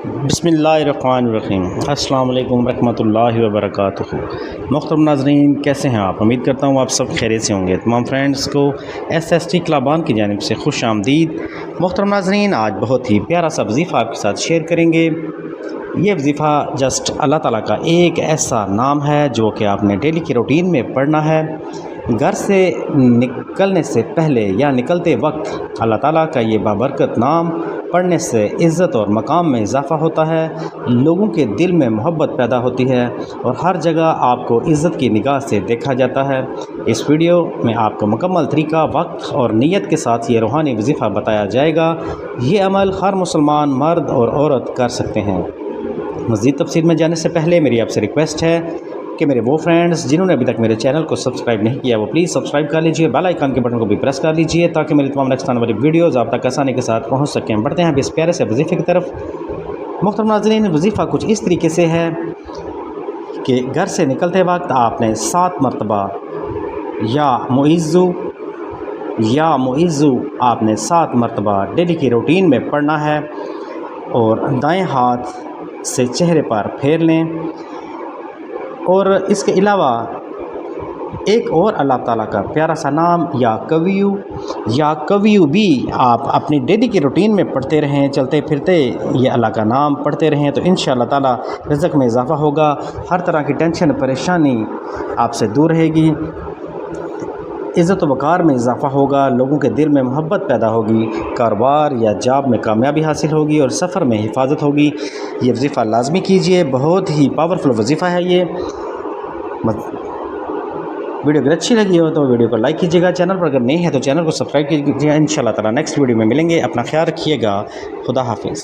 بسم اللہ الرحمن الرحیم۔ السلام علیکم ورحمۃ اللہ وبرکاتہ۔ محترم ناظرین، کیسے ہیں آپ؟ امید کرتا ہوں آپ سب خیریت سے ہوں گے۔ تمام فرینڈز کو SST کلابان کی جانب سے خوش آمدید۔ محترم ناظرین، آج بہت ہی پیارا سا وظیفہ آپ کے ساتھ شیئر کریں گے۔ یہ وظیفہ جسٹ اللہ تعالیٰ کا ایک ایسا نام ہے جو کہ آپ نے ڈیلی کی روٹین میں پڑھنا ہے۔ گھر سے نکلنے سے پہلے یا نکلتے وقت اللہ تعالیٰ کا یہ بابرکت نام پڑھنے سے عزت اور مقام میں اضافہ ہوتا ہے، لوگوں کے دل میں محبت پیدا ہوتی ہے اور ہر جگہ آپ کو عزت کی نگاہ سے دیکھا جاتا ہے۔ اس ویڈیو میں آپ کو مکمل طریقہ، وقت اور نیت کے ساتھ یہ روحانی وظیفہ بتایا جائے گا۔ یہ عمل ہر مسلمان مرد اور عورت کر سکتے ہیں۔ مزید تفصیل میں جانے سے پہلے میری آپ سے ریکویسٹ ہے کہ میرے وہ فرینڈز جنہوں نے ابھی تک میرے چینل کو سبسکرائب نہیں کیا وہ پلیز سبسکرائب کر لیجئے، بیل آئیکن کے بٹن کو بھی پریس کر لیجئے تاکہ میری تمام نیکسٹ آنے والی ویڈیوز آپ تک آسانی کے ساتھ پہنچ سکیں۔ بڑھتے ہیں اب اس پیارے سے وظیفے کی طرف۔ محترم ناظرین، وظیفہ کچھ اس طریقے سے ہے کہ گھر سے نکلتے وقت آپ نے 7 مرتبہ یا معیذو آپ نے 7 مرتبہ ڈیلی کی روٹین میں پڑھنا ہے اور دائیں ہاتھ سے چہرے پر پھیر لیں۔ اور اس کے علاوہ ایک اور اللہ تعالیٰ کا پیارا سا نام یا کویو بھی آپ اپنی ڈیلی کی روٹین میں پڑھتے رہیں، چلتے پھرتے یہ اللہ کا نام پڑھتے رہیں تو انشاءاللہ تعالیٰ رزق میں اضافہ ہوگا، ہر طرح کی ٹینشن پریشانی آپ سے دور رہے گی، عزت و وقار میں اضافہ ہوگا، لوگوں کے دل میں محبت پیدا ہوگی، کاروبار یا جاب میں کامیابی حاصل ہوگی اور سفر میں حفاظت ہوگی۔ یہ وظیفہ لازمی کیجئے، بہت ہی پاورفل وظیفہ ہے یہ۔ ویڈیو اگر اچھی لگی ہو تو ویڈیو کو لائک کیجیے گا، چینل پر اگر نہیں ہے تو چینل کو سبسکرائب کیجیے گا۔ انشاءاللہ تعالیٰ نیکسٹ ویڈیو میں ملیں گے۔ اپنا خیال رکھیے گا۔ خدا حافظ۔